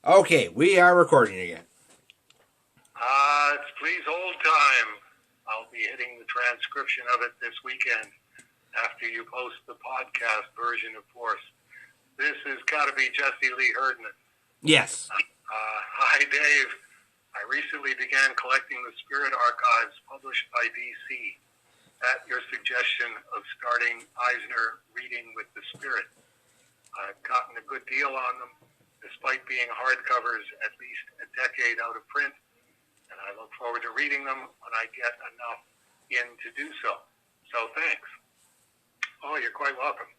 Okay, we are recording again. It's please hold time. I'll be hitting the transcription of it this weekend after you post the podcast version, of course. This has got to be Jesse Herndon. Yes. Hi, Dave. I recently began collecting the Spirit archives published by DC at your suggestion of starting Eisner reading with the Spirit. I've gotten a good deal on them, despite being hardcovers at least a decade out of print, and I look forward to reading them when I get enough in to do so. So thanks. Oh, you're quite welcome.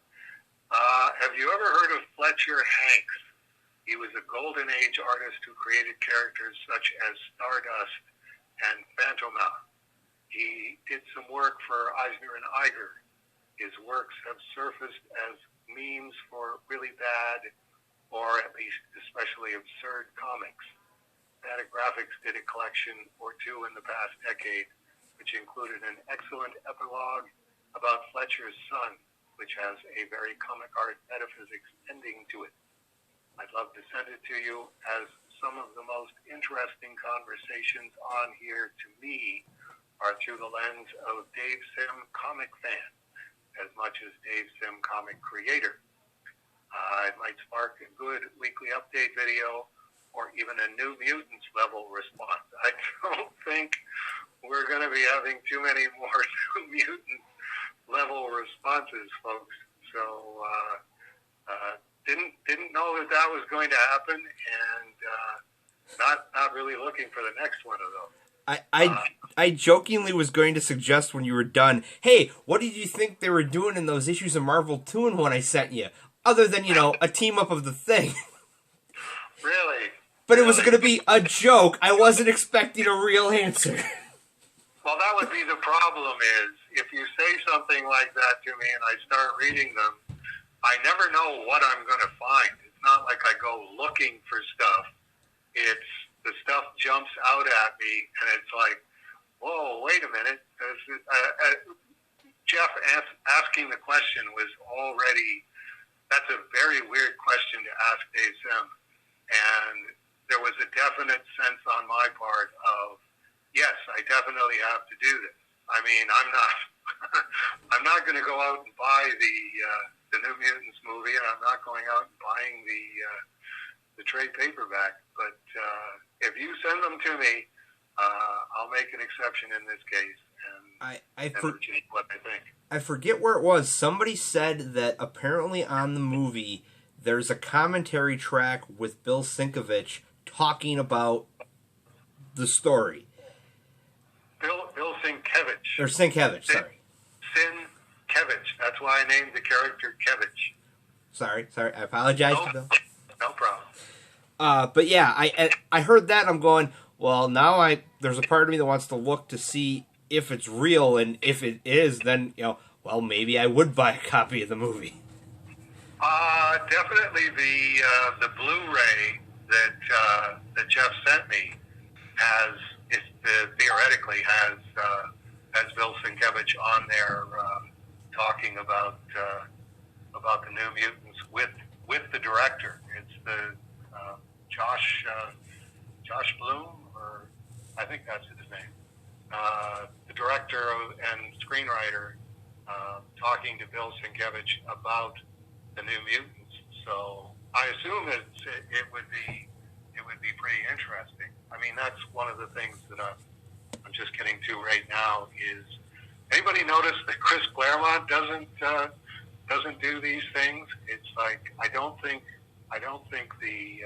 Have you ever heard of Fletcher Hanks? He was a Golden Age artist who created characters such as Stardust and Fantomah. He did some work for Eisner and Iger. His works have surfaced as memes for really bad, or at least especially absurd comics. Fantagraphics did a collection or two in the past decade, which included an excellent epilogue about Fletcher's son, which has a very comic art metaphysics ending to it. I'd love to send it to you, as some of the most interesting conversations on here to me are through the lens of Dave Sim comic fan, as much as Dave Sim comic creator. It might spark a good weekly update video or even a New Mutants level response. I don't think we're going to be having too many more New Mutants level responses, folks. So didn't know that was going to happen, and not really looking for the next one of those. I jokingly was going to suggest when you were done, hey, what did you think they were doing in those issues of Marvel 2-in-1 I sent you? Other than, a team-up of the Thing. Really? But it was going to be a joke. I wasn't expecting a real answer. Well, that would be the problem is, if you say something like that to me and I start reading them, I never know what I'm going to find. It's not like I go looking for stuff. It's the stuff jumps out at me, and it's like, whoa, wait a minute. Jeff asking the question was already, that's a very weird question to ask Dave Sim. And there was a definite sense on my part of, yes, I definitely have to do this. I mean, I'm not going to go out and buy the New Mutants movie, and I'm not going out and buying the trade paperback. But if you send them to me, I'll make an exception in this case and change what I think. I forget where it was. Somebody said that apparently on the movie there's a commentary track with Bill Sienkiewicz talking about the story. Bill Sienkiewicz. Or Sienkiewicz, sorry. Sienkiewicz. That's why I named the character Kevich. Sorry. I apologize to Bill. No problem. But yeah, I heard that and I'm going, well, now there's a part of me that wants to look to see if it's real, and if it is, then, well, maybe I would buy a copy of the movie. Definitely the Blu-ray that Jeff sent me theoretically has Bill Sienkiewicz on there talking about the New Mutants with the director. It's the Josh Bloom, or I think that's his name. The director and screenwriter talking to Bill Sienkiewicz about the New Mutants. So I assume that it would be pretty interesting. I mean, that's one of the things that I'm just getting to right now. Is anybody notice that Chris Claremont doesn't do these things? It's like I don't think the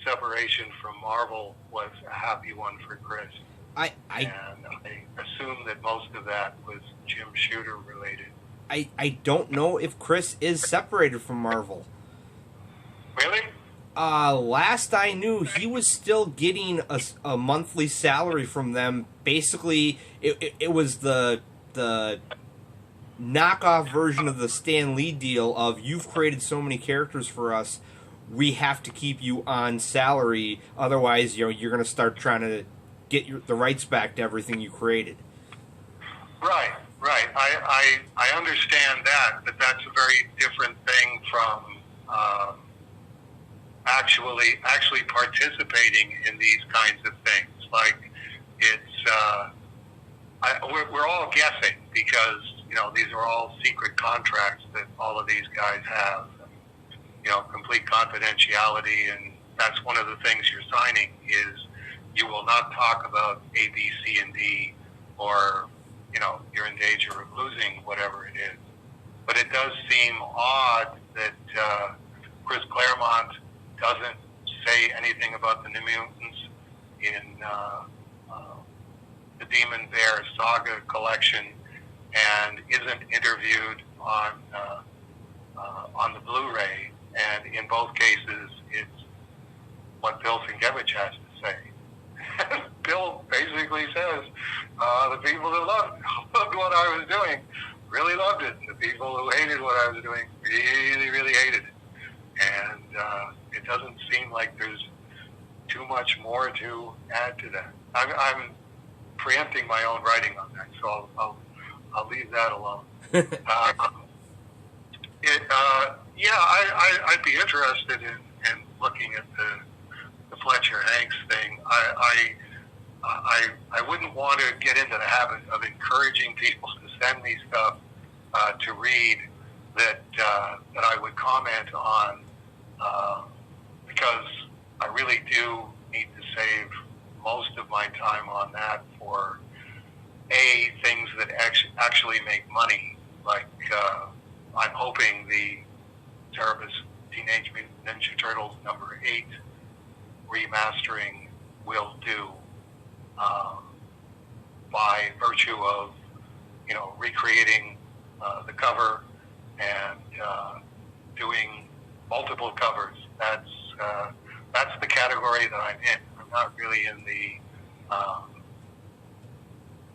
separation from Marvel was a happy one for Chris. And I assume that most of that was Jim Shooter related. I don't know if Chris is separated from Marvel. Really? Last I knew, he was still getting a monthly salary from them. Basically, it was the knockoff version of the Stan Lee deal of, you've created so many characters for us, we have to keep you on salary, otherwise you're going to start trying to get the rights back to everything you created. Right. I understand that, but that's a very different thing from actually participating in these kinds of things. Like we're all guessing because these are all secret contracts that all of these guys have. Complete confidentiality, and that's one of the things you're signing is you will not talk about A, B, C, and D, or you're in danger of losing whatever it is. But it does seem odd that Chris Claremont doesn't say anything about the New Mutants in the Demon Bear Saga collection, and isn't interviewed on the Blu-ray. And in both cases, it's what Bill Sienkiewicz has to say. Bill basically says the people that loved what I was doing really loved it. The people who hated what I was doing really, really hated it. And it doesn't seem like there's too much more to add to that. I'm preempting my own writing on that, so I'll leave that alone. I'd be interested in looking at the Fletcher Hanks thing. I wouldn't want to get into the habit of encouraging people to send me stuff to read that I would comment on, because I really do need to save most of my time on that for things that actually make money. Like I'm hoping the Cerebus Teenage Mutant Ninja Turtles #8 remastering will do, by virtue of recreating the cover and doing multiple covers. That's the category that I'm in. I'm not really in the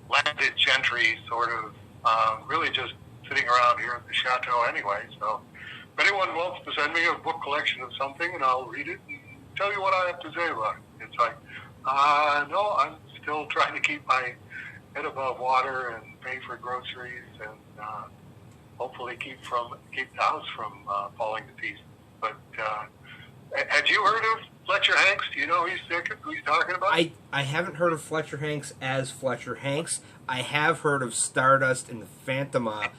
landed gentry sort of, really just sitting around here at the chateau anyway. So if anyone wants to send me a book collection of something, and I'll read it and tell you what I have to say about it. It's like, no, I'm still trying to keep my head above water and pay for groceries and hopefully keep the house from falling to pieces. But had you heard of Fletcher Hanks? Do you know who he's talking about? I haven't heard of Fletcher Hanks as Fletcher Hanks. I have heard of Stardust and Fantomah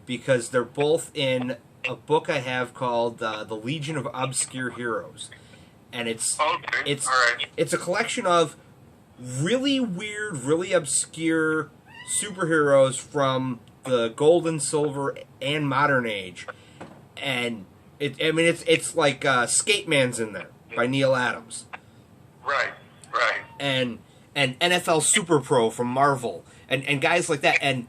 because they're both in a book I have called The Legion of Obscure Heroes. And it's a collection of really weird, really obscure superheroes from the Golden, Silver, and Modern Age. And it's like Skate Man's in there by Neil Adams. Right. And NFL Super Pro from Marvel. And guys like that. And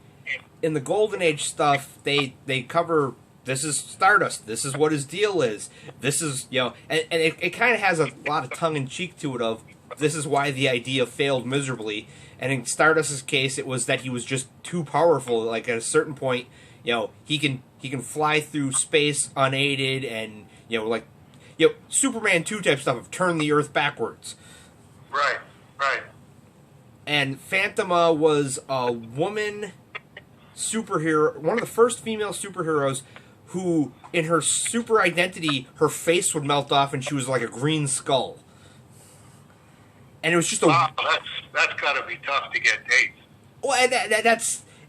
in the Golden Age stuff, they cover, this is Stardust, this is what his deal is, this is, and it kind of has a lot of tongue-in-cheek to it of, this is why the idea failed miserably. And in Stardust's case, it was that he was just too powerful. Like, at a certain point, he can fly through space unaided, and, Superman 2 type stuff of turn the Earth backwards. Right. And Fantomah was a woman superhero, one of the first female superheroes who, in her super identity, her face would melt off and she was like a green skull. And it was just wow, that's got to be tough to get dates. Well, and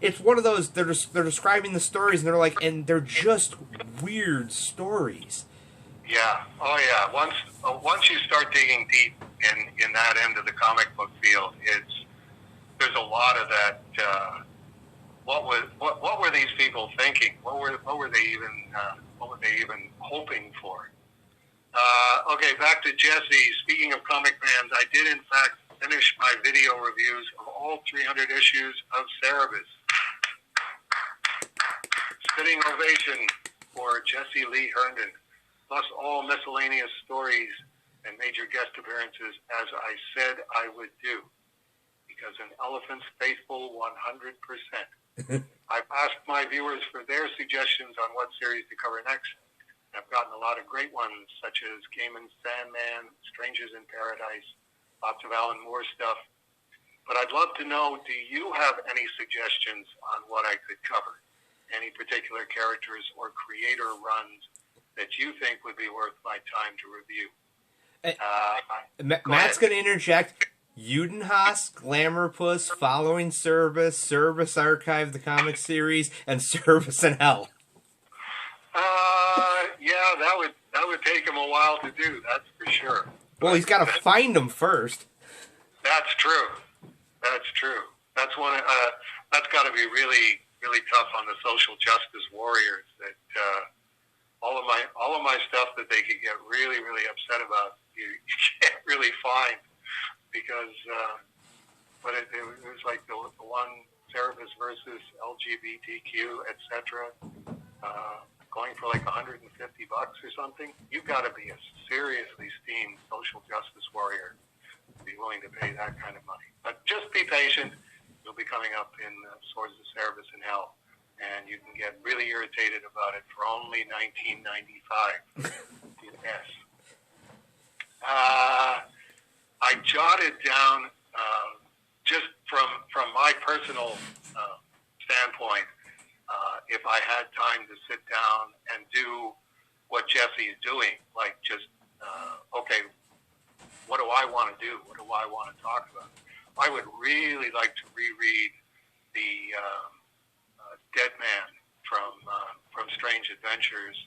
it's one of those, they're describing the stories, and they're like, and they're just weird stories. Yeah. Oh, yeah. Once you start digging deep in that end of the comic book field, there's a lot of that. What were these people thinking? What were they even hoping for? Okay, back to Jesse. Speaking of comic fans, I did in fact finish my video reviews of all 300 issues of Cerebus. Sitting ovation for Jesse Lee Herndon, plus all miscellaneous stories and major guest appearances, as I said I would do, because an elephant's faithful 100%. I've asked my viewers for their suggestions on what series to cover next. I've gotten a lot of great ones, such as Gaiman's Sandman, Strangers in Paradise, lots of Alan Moore stuff. But I'd love to know, do you have any suggestions on what I could cover? Any particular characters or creator runs that you think would be worth my time to review? Matt's going to interject. Judenhaus, Glamourpuss, Following Service, Service Archive, the comic series, and Service in Hell. Yeah, that would take him a while to do. That's for sure. Well, he's got to find them first. That's true. That's true. That's one. That's got to be really, really tough on the social justice warriors. That all of my stuff that they could get really, really upset about, you can't really find because. But it was like the one Service versus LGBTQ, etc. Going for like $150 or something. You've got to be a seriously esteemed social justice warrior to be willing to pay that kind of money. But just be patient. You'll be coming up in Swords of Service in Hell, and you can get really irritated about it for only $19.95. Yes. I jotted down just from my personal standpoint. If I had time to sit down and do what Jesse is doing, like just, okay, what do I want to do? What do I want to talk about? I would really like to reread the Dead Man from Strange Adventures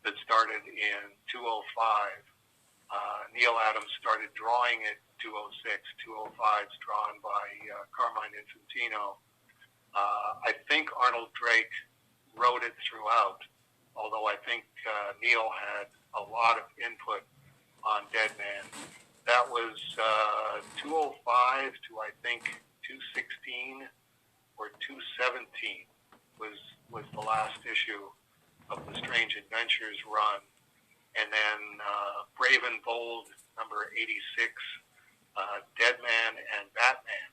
that started in 205. Neil Adams started drawing it 206. 205 is drawn by Carmine Infantino. I think Arnold Drake wrote it throughout, although I think Neil had a lot of input on Dead Man. That was 205 to, I think, 216 or 217 was the last issue of the Strange Adventures run. And then Brave and Bold, number 86, Dead Man and Batman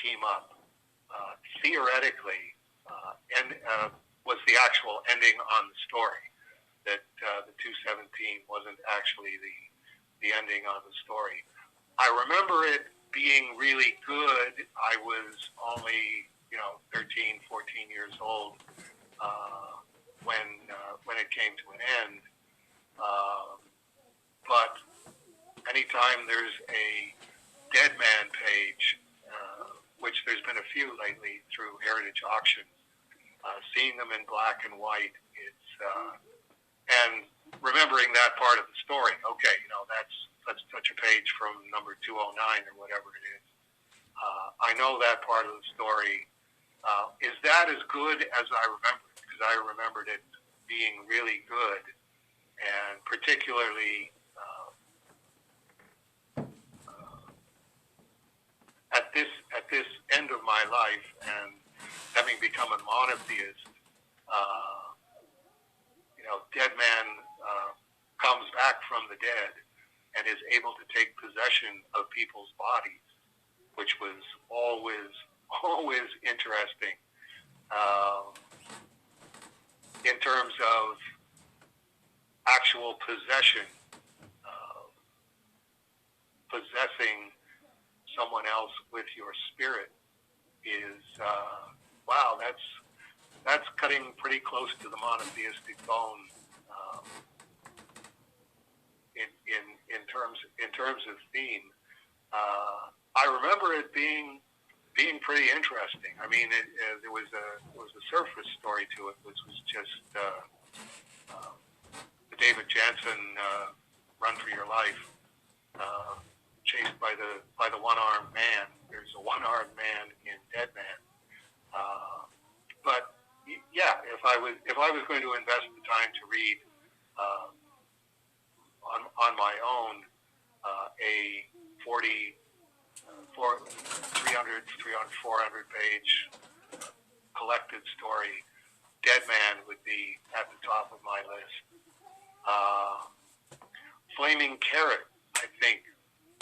team up. Theoretically, was the actual ending on the story. That the 217 wasn't actually the ending on the story. I remember it being really good. I was only 13, 14 years old when it came to an end. But anytime there's a Dead Man page, which there's been a few lately through Heritage Auctions, seeing them in black and white, it's and remembering that part of the story. Okay, let's touch a page from number 209 or whatever it is. I know that part of the story. Is that as good as I remember it? Because I remembered it being really good, and particularly at this end of my life, and having become a monotheist, Dead Man comes back from the dead and is able to take possession of people's bodies, which was always interesting in terms of actual possession, possessing someone else with your spirit is wow. That's cutting pretty close to the monotheistic bone in terms of theme. I remember it being pretty interesting. I mean, there was a surface story to it, which was just the David Jansen Run for Your Life, chased by the one-armed man. There's a one-armed man in Dead Man. But yeah, if I was going to invest the time to read on my own a 300, 400 page collected story, Dead Man would be at the top of my list. Flaming Carrot, I think,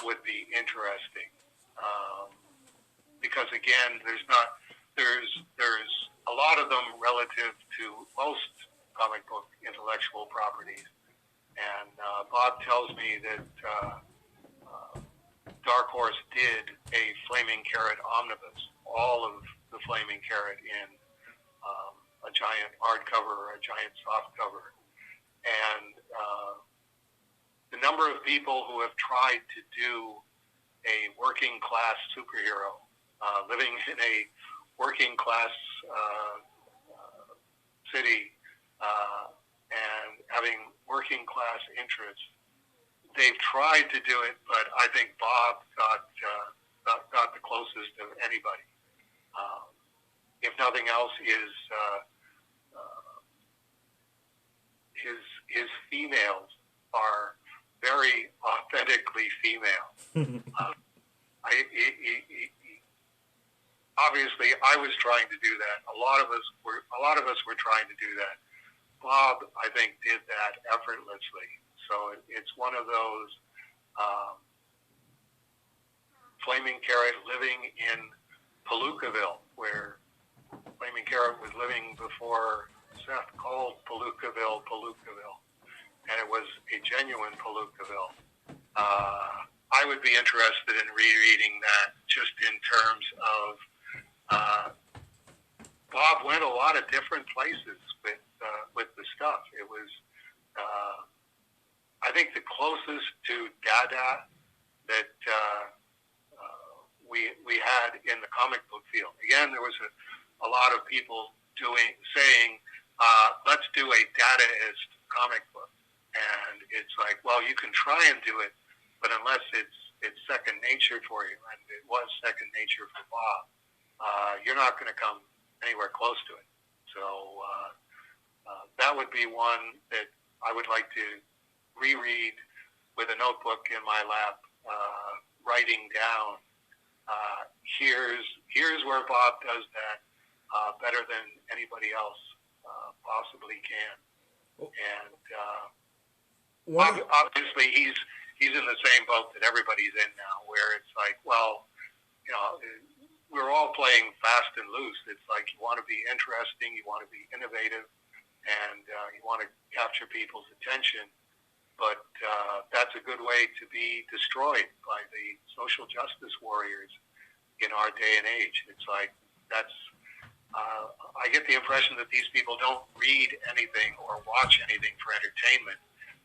would be interesting because again, there's a lot of them relative to most comic book intellectual properties, and Bob tells me that Dark Horse did a Flaming Carrot omnibus, all of the Flaming Carrot in a giant hardcover or a giant softcover, and the number of people who have tried to do a working class superhero, living in a working class city, and having working class interests. They've tried to do it, but I think Bob got the closest of anybody. If nothing else, his females are very authentically female. Obviously, I was trying to do that. A lot of us were trying to do that. Bob, I think, did that effortlessly. So it's one of those Flaming Carrot living in Palookaville, where Flaming Carrot was living before Seth called Palookaville, and it was a genuine Palookaville. I would be interested in rereading that just in terms of Bob went a lot of different places with the stuff. It was, I think, the closest to Dada that we had in the comic book field. Again, there was a lot of people saying, let's do a Dadaist comic book. And it's like, well, you can try and do it, but unless it's second nature for you, and it was second nature for Bob, you're not going to come anywhere close to it. So that would be one that I would like to reread with a notebook in my lap, writing down, here's where Bob does that better than anybody else possibly can. And obviously he's in the same boat that everybody's in now, where it's like, well, you know, we're all playing fast and loose. It's like you want to be interesting, you want to be innovative, and you want to capture people's attention. But that's a good way to be destroyed by the social justice warriors in our day and age. It's like I get the impression that these people don't read anything or watch anything for entertainment.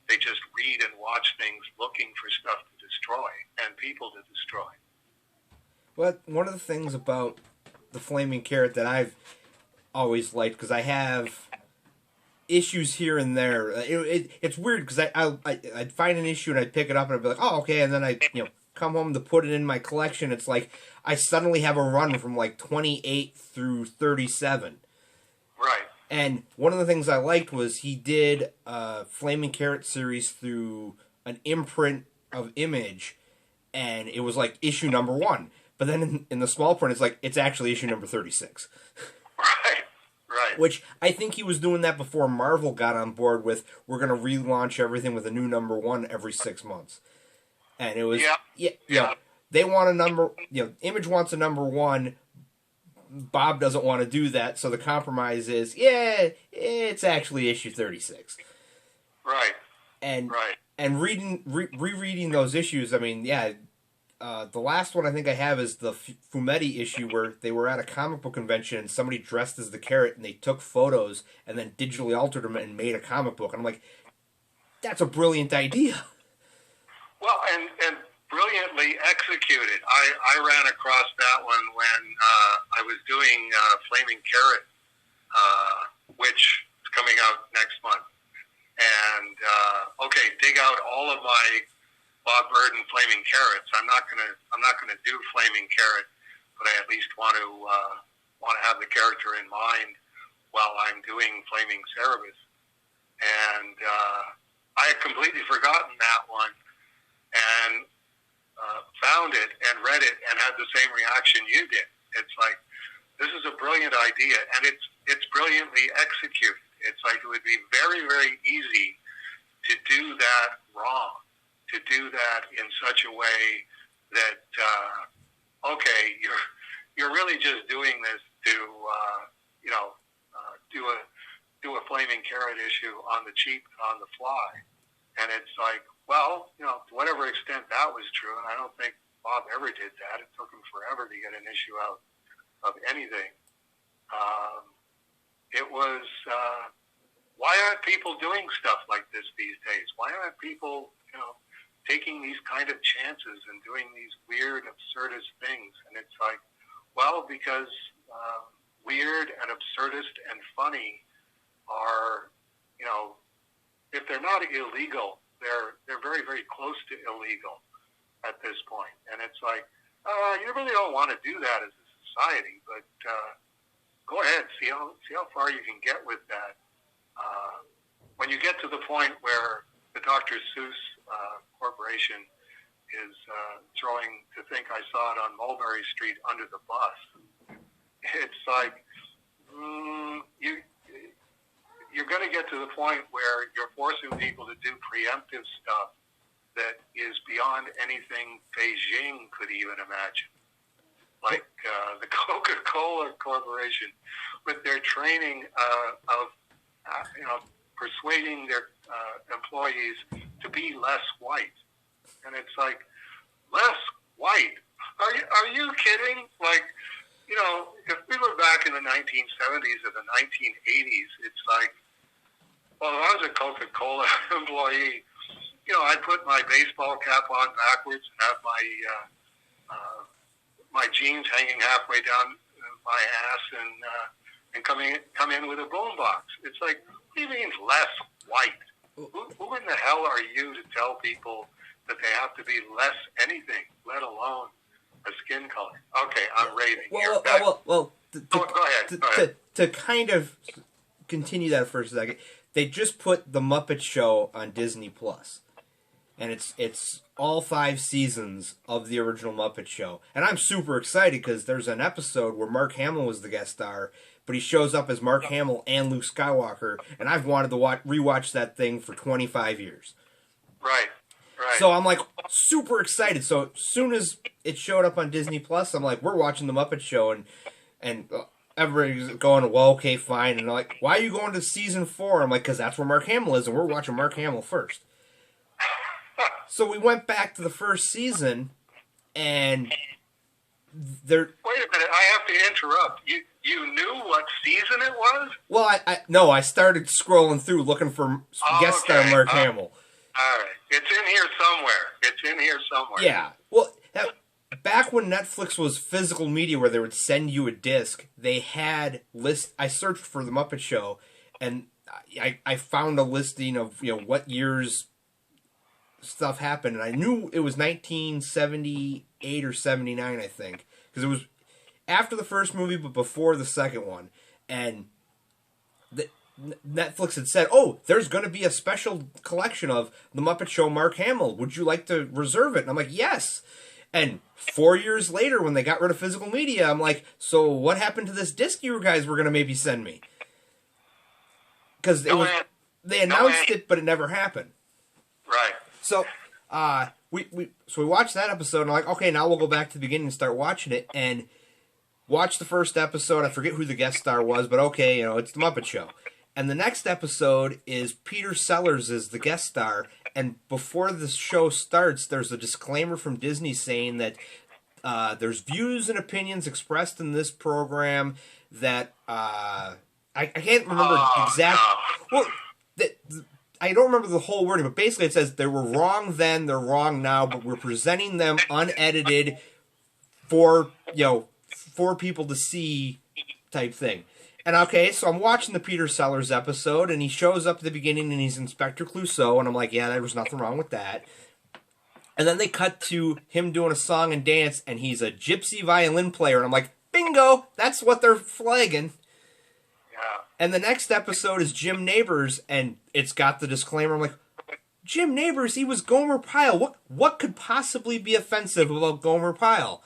They just read and watch things looking for stuff to destroy and people to destroy. Well, one of the things about the Flaming Carrot that I've always liked, because I have issues here and there. It's weird because I'd find an issue and I'd pick it up and I'd be like, oh, okay, and then I come home to put it in my collection. It's like I suddenly have a run from like 28 through 37. Right. And one of the things I liked was he did a Flaming Carrot series through an imprint of Image, and it was like issue number 1. But then in the small print, it's like, it's actually issue number 36. Right. Which I think he was doing that before Marvel got on board with, we're going to relaunch everything with a new number 1 every 6 months. And it was, they want a number, Image wants a number 1. Bob doesn't want to do that, so the compromise is, it's actually issue 36. Right. And rereading those issues, I mean, the last one I think I have is the Fumetti issue where they were at a comic book convention and somebody dressed as the Carrot and they took photos and then digitally altered them and made a comic book. And I'm like, that's a brilliant idea. Well, and brilliantly executed. I ran across that one when I was doing Flaming Carrot, which is coming out next month. And dig out all of my Bob Burden Flaming Carrots. I'm not gonna do Flaming Carrot, but I at least want to have the character in mind while I'm doing Flaming Cerebus. And I had completely forgotten that one, and found it and read it and had the same reaction you did. It's like, this is a brilliant idea, and it's brilliantly executed. It's like it would be very, very easy to do that wrong, to do that in such a way that you're really just doing this to do a Flaming Carrot issue on the cheap, on the fly. And it's like, well, to whatever extent that was true, and I don't think Bob ever did that. It took him forever to get an issue out of anything. It was, why aren't people doing stuff like this these days? Why aren't people, taking these kind of chances and doing these weird, absurdist things. And it's like, well, because weird and absurdist and funny are, you know, if they're not illegal, they're very, very close to illegal at this point. And it's like, you really don't want to do that as a society, but go ahead, see how far you can get with that. When you get to the point where the Dr. Seuss Corporation is throwing To Think I Saw It on Mulberry Street under the bus, it's like you're going to get to the point where you're forcing people to do preemptive stuff that is beyond anything Beijing could even imagine. Like the Coca-Cola Corporation, with their training of persuading their employees to be less white, and it's like, less white? Are you kidding? Like, you know, if we were back in the 1970s or the 1980s, it's like, well, if I was a Coca-Cola employee, you know, I'd put my baseball cap on backwards and have my jeans hanging halfway down my ass and come in with a boombox. It's like, what do you mean less white? Who in the hell are you to tell people that they have to be less anything, let alone a skin color? Okay, I'm raving. Go ahead. To kind of continue that for a second, they just put the Muppet Show on Disney Plus, and it's all 5 seasons of the original Muppet Show, and I'm super excited because there's an episode where Mark Hamill was the guest star, but he shows up as Mark Hamill and Luke Skywalker, and I've wanted to rewatch that thing for 25 years. Right. So I'm like super excited. So as soon as it showed up on Disney Plus, I'm like, we're watching the Muppet Show, and everybody's going, well, okay, fine. And they're like, why are you going to season 4? I'm like, because that's where Mark Hamill is, and we're watching Mark Hamill first. So we went back to the first season, and there. Wait a minute, I have to interrupt. You knew what season it was? Well, I started scrolling through looking for guest star Mark Hamill. All right, it's in here somewhere. Yeah. Well, back when Netflix was physical media, where they would send you a disc, they had list. I searched for the Muppet Show, and I found a listing of what years stuff happened, and I knew it was 1978 or 79, I think, because it was after the first movie but before the second one, and Netflix had said, oh, there's going to be a special collection of the Muppet Show Mark Hamill. Would you like to reserve it? And I'm like, yes. And 4 years later, when they got rid of physical media, I'm like, so what happened to this disc you guys were going to maybe send me? Because they announced it, but it never happened. Right. So we watched that episode, and I'm like, okay, now we'll go back to the beginning and start watching it, and watch the first episode. I forget who the guest star was, but okay, it's the Muppet Show. And the next episode is Peter Sellers is the guest star, and before the show starts, there's a disclaimer from Disney saying that there's views and opinions expressed in this program that I can't remember exact. Well, I don't remember the whole wording, but basically it says they were wrong then, they're wrong now, but we're presenting them unedited for people to see type thing. And okay, so I'm watching the Peter Sellers episode, and he shows up at the beginning, and he's Inspector Clouseau, and I'm like, yeah, there was nothing wrong with that. And then they cut to him doing a song and dance, and he's a gypsy violin player, and I'm like, bingo, that's what they're flagging. Yeah. And the next episode is Jim Nabors, and it's got the disclaimer. I'm like, Jim Nabors, he was Gomer Pyle. What could possibly be offensive about Gomer Pyle?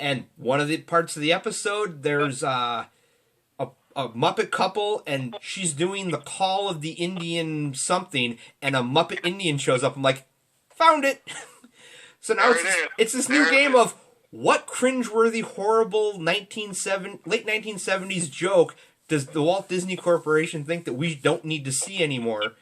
And one of the parts of the episode, there's a Muppet couple, and she's doing the call of the Indian something, and a Muppet Indian shows up. I'm like, found it. So now it's this new game of what cringeworthy, horrible late 1970s joke does the Walt Disney Corporation think that we don't need to see anymore?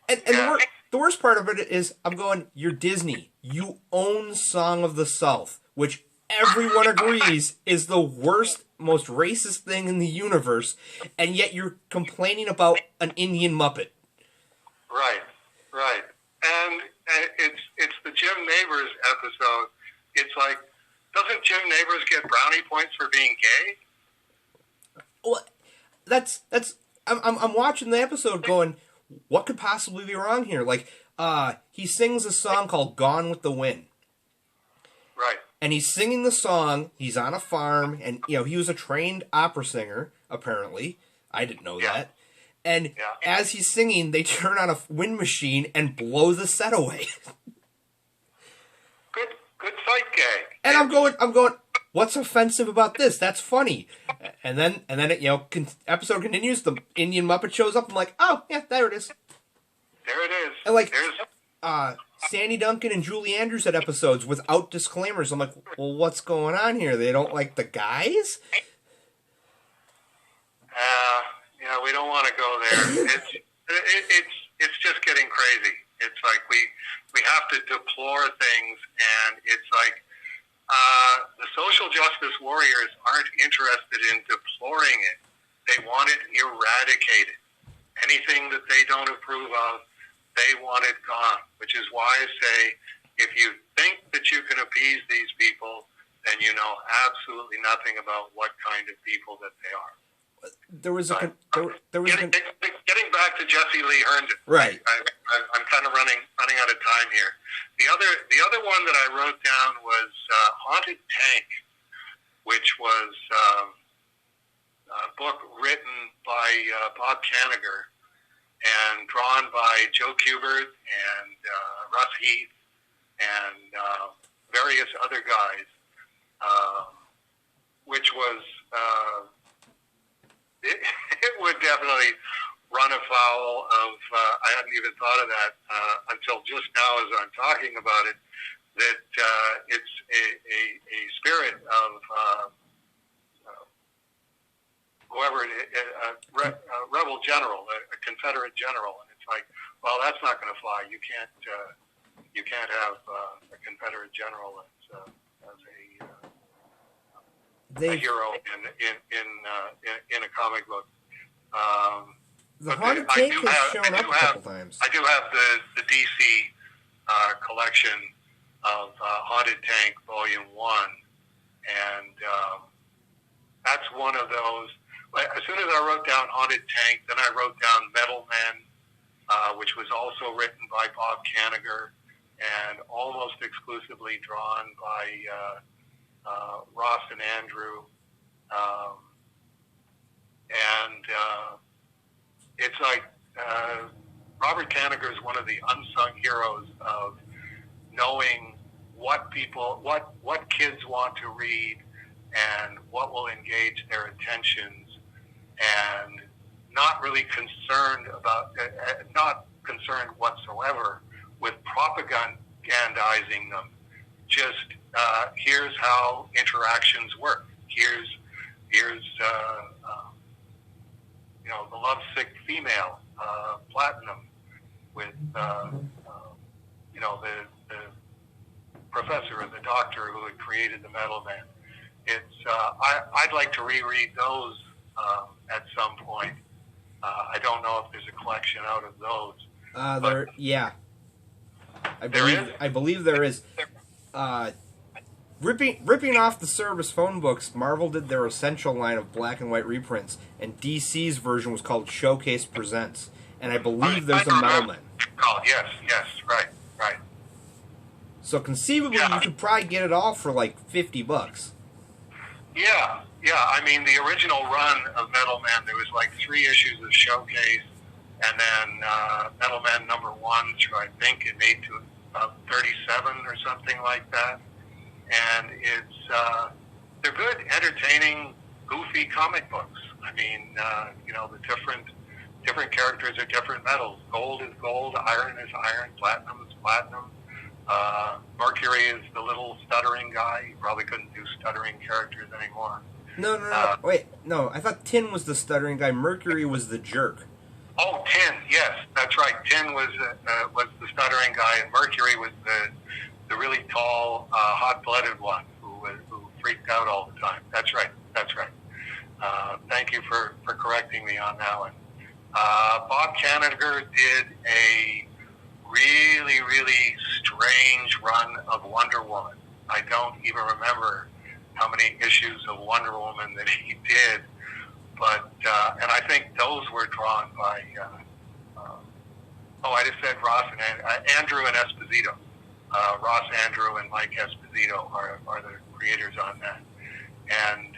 And the worst part of it is, I'm going, you're Disney. You own Song of the South, which everyone agrees is the worst, most racist thing in the universe, and yet you're complaining about an Indian Muppet. Right. And it's the Nabors episode, it's like, doesn't Jim Nabors get brownie points for being gay? Well, I'm watching the episode going, what could possibly be wrong here? Like, he sings a song called Gone with the Wind. Right. And he's singing the song, he's on a farm, and, you know, he was a trained opera singer, apparently. I didn't know that. And as he's singing, they turn on a wind machine and blow the set away. Good sight gag. And I'm going, what's offensive about this? That's funny. And then it, you know, episode continues, the Indian Muppet shows up, I'm like, oh, yeah, there it is. There it is. And like, Sandy Duncan and Julie Andrews had episodes without disclaimers. I'm like, well, what's going on here? They don't like the guys? Yeah, we don't want to go there. It's just getting crazy. It's like we have to deplore things, and it's like the social justice warriors aren't interested in deploring it. They want it eradicated. Anything that they don't approve of, they want it gone, which is why I say, if you think that you can appease these people, then you know absolutely nothing about what kind of people that they are. Getting back to Jesse Lee Herndon. Right. I'm kind of running out of time here. The other one that I wrote down was Haunted Tank, which was a book written by Bob Kanigher and drawn by Joe Kubert and Russ Heath and various other guys, which was it would definitely run afoul of, I hadn't even thought of that until just now as I'm talking about it, that it's a spirit of whoever, a rebel general, a Confederate general, and it's like, well, that's not going to fly. You can't have a Confederate general as a hero in a comic book. The Haunted Tank has shown up a couple times. I do have the DC collection of Haunted Tank Volume 1, and that's one of those. As soon as I wrote down Haunted Tank, then I wrote down Metal Men, which was also written by Bob Kanigher and almost exclusively drawn by Ross and Andrew. It's like Robert Kanigher is one of the unsung heroes of knowing what kids want to read and what will engage their attentions, and not really concerned about, not concerned whatsoever with propagandizing them. Just here's how interactions work. Here's the lovesick female, Platinum, with the professor or the doctor who had created the Metal Man. It's I'd like to reread those at some point. I don't know if there's a collection out of those. I believe there is. Ripping off the Service phone books, Marvel did their Essential line of black and white reprints, and DC's version was called Showcase Presents, and I believe there's a Metal Man. Oh, yes, right. So conceivably, you could probably get it all for like $50. Yeah. I mean, the original run of Metal Man, there was like 3 issues of Showcase, and then Metal Man #1 through, I think it made to about 37 or something like that. And it's they're good, entertaining, goofy comic books. I mean, the different characters are different metals. Gold is gold, iron is iron, platinum is platinum. Mercury is the little stuttering guy. You probably couldn't do stuttering characters anymore. No. Wait, no. I thought Tin was the stuttering guy. Mercury was the jerk. Oh, Tin. Yes, that's right. Tin was the stuttering guy, and Mercury was the really tall, hot-blooded one who freaked out all the time. That's right. Thank you for correcting me on that one. Bob Kanigher did a really, really strange strange run of Wonder Woman. I don't even remember how many issues of Wonder Woman that he did, but and I think those were drawn by I just said Ross and Andrew and Esposito. Ross Andrew and Mike Esposito are the creators on that, and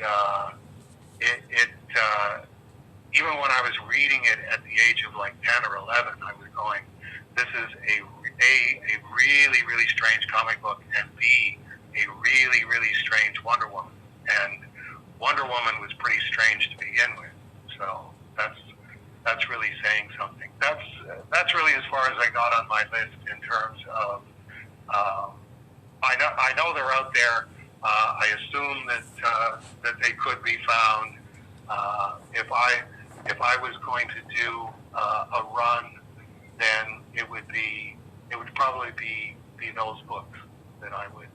even when I was reading it at the age of like 10 or 11, I was going, this is a really, really strange comic book, and B, a really, really strange Wonder Woman. And Wonder Woman was pretty strange to begin with, so that's really saying something. That's really as far as I got on my list in terms of, I know they're out there. I assume that they could be found. If I was going to do a run, then it would probably be those books that I would